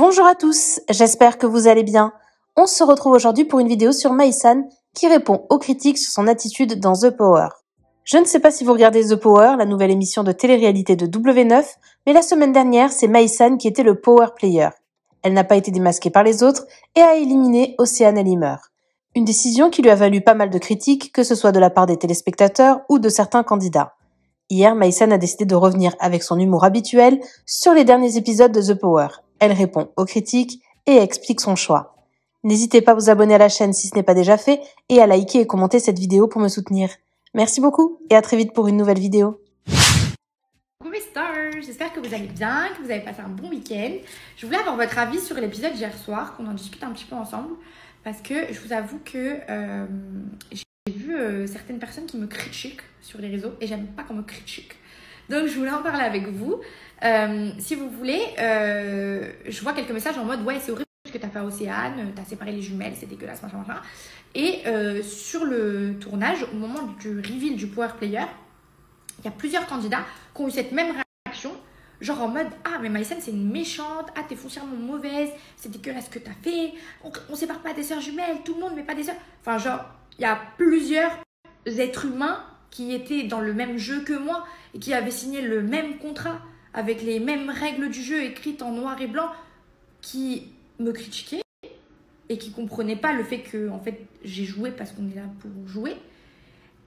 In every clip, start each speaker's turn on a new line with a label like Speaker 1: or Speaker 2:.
Speaker 1: Bonjour à tous, j'espère que vous allez bien. On se retrouve aujourd'hui pour une vidéo sur Maïsan qui répond aux critiques sur son attitude dans The Power. Je ne sais pas si vous regardez The Power, la nouvelle émission de télé-réalité de W9, mais la semaine dernière, c'est Maïsan qui était le Power Player. Elle n'a pas été démasquée par les autres et a éliminé Océane Elimer. Une décision qui lui a valu pas mal de critiques, que ce soit de la part des téléspectateurs ou de certains candidats. Hier, Maïsan a décidé de revenir avec son humour habituel sur les derniers épisodes de The Power. Elle répond aux critiques et explique son choix. N'hésitez pas à vous abonner à la chaîne si ce n'est pas déjà fait et à liker et commenter cette vidéo pour me soutenir. Merci beaucoup et à très vite pour une nouvelle vidéo.
Speaker 2: Coucou mes stars, j'espère que vous allez bien, que vous avez passé un bon week-end. Je voulais avoir votre avis sur l'épisode d'hier soir, qu'on en discute un petit peu ensemble, parce que je vous avoue que j'ai vu certaines personnes qui me critiquent sur les réseaux et j'aime pas qu'on me critique. Donc je voulais en parler avec vous. Si vous voulez, je vois quelques messages en mode ouais, c'est horrible ce que t'as fait à Océane, t'as séparé les jumelles, c'est dégueulasse, machin, machin. Et sur le tournage, au moment du reveal du Power Player, il y a plusieurs candidats qui ont eu cette même réaction, genre en mode ah, mais Maïsan c'est une méchante, ah, t'es foncièrement mauvaise, c'est dégueulasse ce que t'as fait, on sépare pas des sœurs jumelles, tout le monde met pas des sœurs. Enfin, genre, il y a plusieurs êtres humains qui étaient dans le même jeu que moi et qui avaient signé le même contrat avec les mêmes règles du jeu écrites en noir et blanc, qui me critiquaient et qui comprenaient pas le fait que en fait j'ai joué parce qu'on est là pour jouer.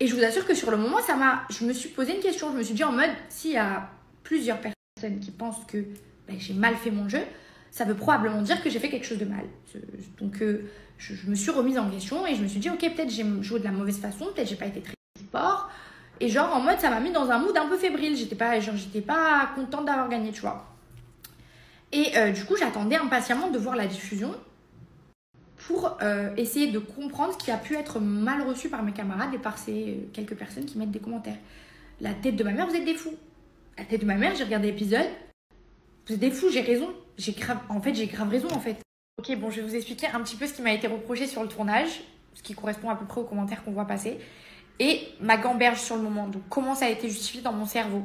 Speaker 2: Et je vous assure que sur le moment, je me suis posé une question. Je me suis dit en mode, s'il y a plusieurs personnes qui pensent que j'ai mal fait mon jeu, ça veut probablement dire que j'ai fait quelque chose de mal. Donc je me suis remise en question et je me suis dit ok, peut-être j'ai joué de la mauvaise façon, peut-être j'ai pas été très fort. Et genre en mode, ça m'a mis dans un mood un peu fébrile. J'étais pas contente d'avoir gagné, tu vois. Et du coup, j'attendais impatiemment de voir la diffusion pour essayer de comprendre ce qui a pu être mal reçu par mes camarades et par ces quelques personnes qui mettent des commentaires. La tête de ma mère, vous êtes des fous. La tête de ma mère, j'ai regardé l'épisode. Vous êtes des fous, j'ai raison. J'ai grave raison, en fait. Ok, bon, je vais vous expliquer un petit peu ce qui m'a été reproché sur le tournage, ce qui correspond à peu près aux commentaires qu'on voit passer, et ma gamberge sur le moment. Donc, comment ça a été justifié dans mon cerveau.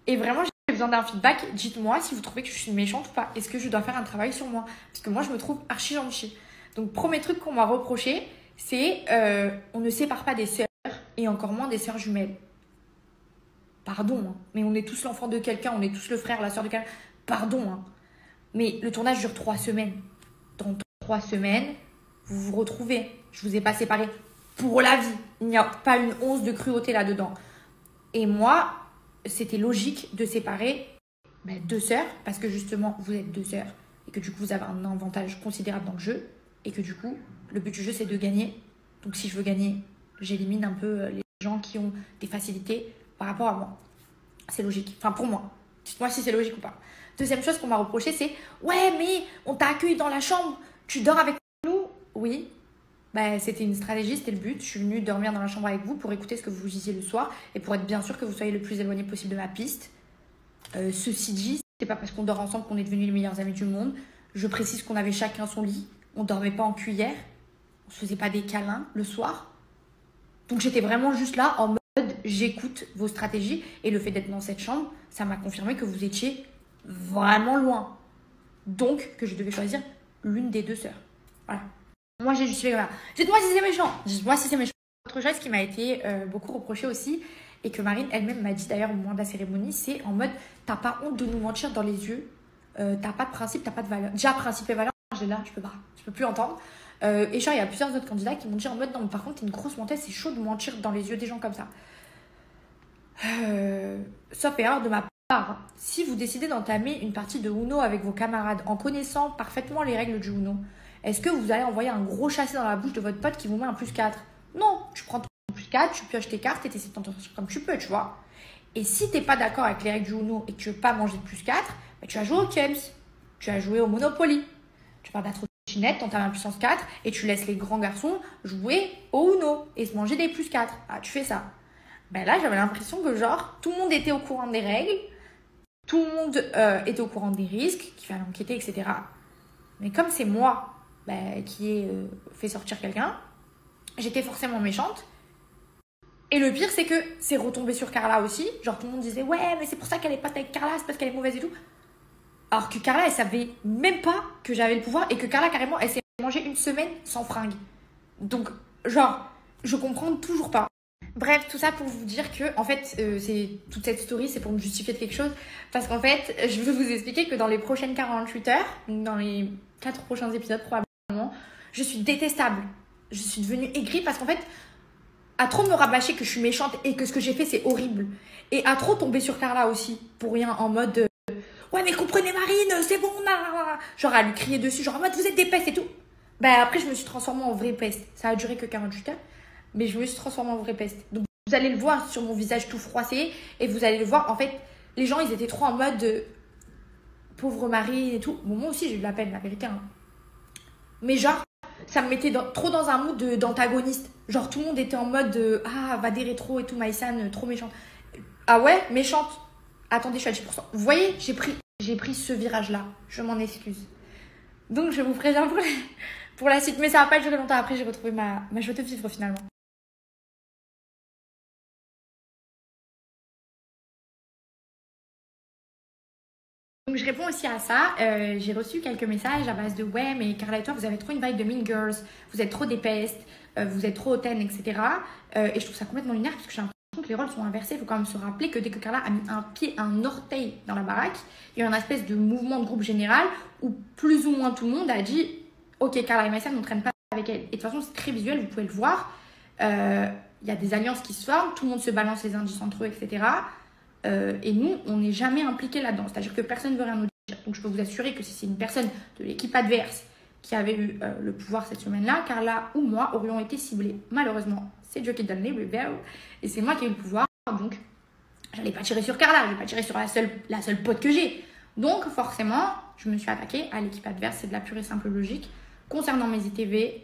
Speaker 2: Et vraiment, j'ai besoin d'un feedback. Dites-moi si vous trouvez que je suis méchante ou pas. Est-ce que je dois faire un travail sur moi? Parce que moi, je me trouve archi gentille. Donc, premier truc qu'on m'a reproché, c'est on ne sépare pas des sœurs et encore moins des sœurs jumelles. Pardon, hein, mais on est tous l'enfant de quelqu'un, on est tous le frère, la sœur de quelqu'un. Pardon, hein, mais le tournage dure 3 semaines. Dans 3 semaines, vous vous retrouvez. Je vous ai pas séparés pour la vie. Il n'y a pas une once de cruauté là-dedans. Et moi, c'était logique de séparer 2 sœurs parce que justement, vous êtes 2 sœurs et que du coup, vous avez un avantage considérable dans le jeu. Et que du coup, le but du jeu, c'est de gagner. Donc, si je veux gagner, j'élimine un peu les gens qui ont des facilités par rapport à moi. C'est logique. Enfin, pour moi. Dites-moi si c'est logique ou pas. Deuxième chose qu'on m'a reproché, c'est « Ouais, mais on t'a accueilli dans la chambre. Tu dors avec nous ?» Oui. C'était une stratégie, c'était le but. Je suis venue dormir dans la chambre avec vous pour écouter ce que vous disiez le soir et pour être bien sûr que vous soyez le plus éloigné possible de ma piste. Ceci dit, c'est pas parce qu'on dort ensemble qu'on est devenus les meilleurs amis du monde. Je précise qu'on avait chacun son lit. On dormait pas en cuillère. On se faisait pas des câlins le soir. Donc j'étais vraiment juste là en mode j'écoute vos stratégies. Et le fait d'être dans cette chambre, ça m'a confirmé que vous étiez vraiment loin. Donc que je devais choisir l'une des 2 sœurs. Voilà. Moi j'ai justifié comme ça. Dites-moi si c'est méchant. Dites-moi si c'est méchant. Autre chose qui m'a été beaucoup reprochée aussi, et que Marine elle-même m'a dit d'ailleurs au moment de la cérémonie, c'est en mode t'as pas honte de nous mentir dans les yeux. T'as pas de principe, t'as pas de valeur. Déjà principe et valeur, j'ai là, je peux plus entendre. Et genre, il y a plusieurs autres candidats qui m'ont dit en mode non, mais par contre, t'es une grosse menteuse, c'est chaud de mentir dans les yeux des gens comme ça. Sauf erreur de ma part, si vous décidez d'entamer une partie de Uno avec vos camarades en connaissant parfaitement les règles du Uno, est-ce que vous allez envoyer un gros chassé dans la bouche de votre pote qui vous met un +4? Non, tu prends ton +4, tu pioches tes cartes et t'essaies de t'en sortir comme tu peux, tu vois. Et si t'es pas d'accord avec les règles du Uno et que tu veux pas manger de +4, tu vas jouer au Chums, tu vas jouer au Monopoly, tu vas battre au chinette, t'entames un puissance 4 et tu laisses les grands garçons jouer au Uno et se manger des +4. Ah, tu fais ça. Là, j'avais l'impression que genre, tout le monde était au courant des règles, tout le monde était au courant des risques, qu'il fallait enquêter, etc. Mais comme c'est moi qui ai fait sortir quelqu'un, j'étais forcément méchante. Et le pire, c'est que c'est retombé sur Carla aussi. Genre, tout le monde disait « Ouais, mais c'est pour ça qu'elle est pote avec Carla, c'est parce qu'elle est mauvaise et tout. » Alors que Carla, elle savait même pas que j'avais le pouvoir et que Carla, carrément, elle s'est mangée une semaine sans fringues. Donc, genre, je comprends toujours pas. Bref, tout ça pour vous dire que, en fait, c'est toute cette story, c'est pour me justifier de quelque chose. Parce qu'en fait, je veux vous expliquer que dans les prochaines 48 heures, dans les 4 prochains épisodes probablement, je suis détestable. Je suis devenue aigrie parce qu'en fait, à trop me rabâcher que je suis méchante et que ce que j'ai fait c'est horrible. Et à trop tomber sur Carla aussi, pour rien, en mode ouais mais comprenez Marine, c'est bon, là. Genre à lui crier dessus, genre en mode vous êtes des pestes et tout. Bah après je me suis transformée en vraie peste. Ça a duré que 48 heures, mais je me suis transformée en vraie peste. Donc vous allez le voir sur mon visage tout froissé et vous allez le voir, en fait, les gens ils étaient trop en mode pauvre Marine et tout. Bon, moi aussi j'ai eu de la peine, la vérité. Hein. Mais genre, ça me mettait trop dans un mood d'antagoniste. Genre, tout le monde était en mode ah, va des rétros et tout, Maïsan, trop méchante. Ah ouais, méchante. Attendez, je suis à 10%. Vous voyez, j'ai pris ce virage-là. Je m'en excuse. Donc, je vous préviens pour la suite. Mais ça va pas durer longtemps. Après, j'ai retrouvé ma joie de vivre finalement. Donc je réponds aussi à ça. J'ai reçu quelques messages à base de ouais, mais Carla et toi, vous avez trop une vibe de Mean Girls, vous êtes trop des pestes, vous êtes trop hautaine, etc. Et je trouve ça complètement lunaire parce que j'ai l'impression que les rôles sont inversés. Il faut quand même se rappeler que dès que Carla a mis un pied, un orteil dans la baraque, il y a eu un espèce de mouvement de groupe général où plus ou moins tout le monde a dit ok, Carla et Maïssa ne traînent pas avec elle. Et de toute façon, c'est très visuel, vous pouvez le voir. Il y a des alliances qui se forment, tout le monde se balance les indices entre eux, etc. Et nous, on n'est jamais impliqués là-dedans. C'est-à-dire que personne ne veut rien nous dire. Donc, je peux vous assurer que si c'est une personne de l'équipe adverse qui avait eu le pouvoir cette semaine-là, Carla ou moi aurions été ciblés. Malheureusement, c'est Dieu qui donne les rebelles. Et c'est moi qui ai eu le pouvoir. Donc, j'allais pas tirer sur Carla. Je vais pas tirer sur la seule pote que j'ai. Donc, forcément, je me suis attaquée à l'équipe adverse. C'est de la pure et simple logique. Concernant mes ITV,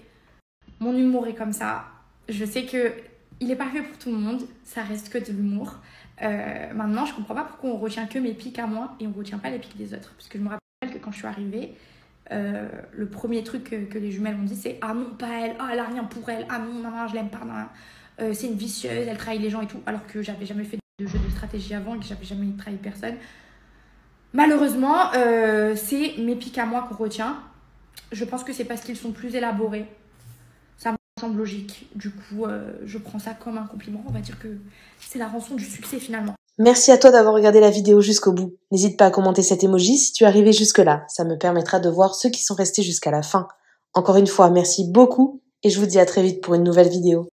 Speaker 2: mon humour est comme ça. Je sais que il est pas fait pour tout le monde. Ça reste que de l'humour. Maintenant, je comprends pas pourquoi on retient que mes pics à moi et on retient pas les pics des autres. Parce que je me rappelle que quand je suis arrivée, le premier truc que les jumelles m'ont dit, c'est ah non, pas elle, ah elle a rien pour elle, ah non, non, non, je l'aime pas, non. C'est une vicieuse, elle trahit les gens et tout. Alors que j'avais jamais fait de jeu de stratégie avant et que j'avais jamais trahi personne. Malheureusement, c'est mes pics à moi qu'on retient. Je pense que c'est parce qu'ils sont plus élaborés. Ça me semble logique. Du coup, je prends ça comme un compliment. On va dire que c'est la rançon du succès finalement.
Speaker 1: Merci à toi d'avoir regardé la vidéo jusqu'au bout. N'hésite pas à commenter cet emoji si tu es arrivé jusque-là. Ça me permettra de voir ceux qui sont restés jusqu'à la fin. Encore une fois, merci beaucoup et je vous dis à très vite pour une nouvelle vidéo.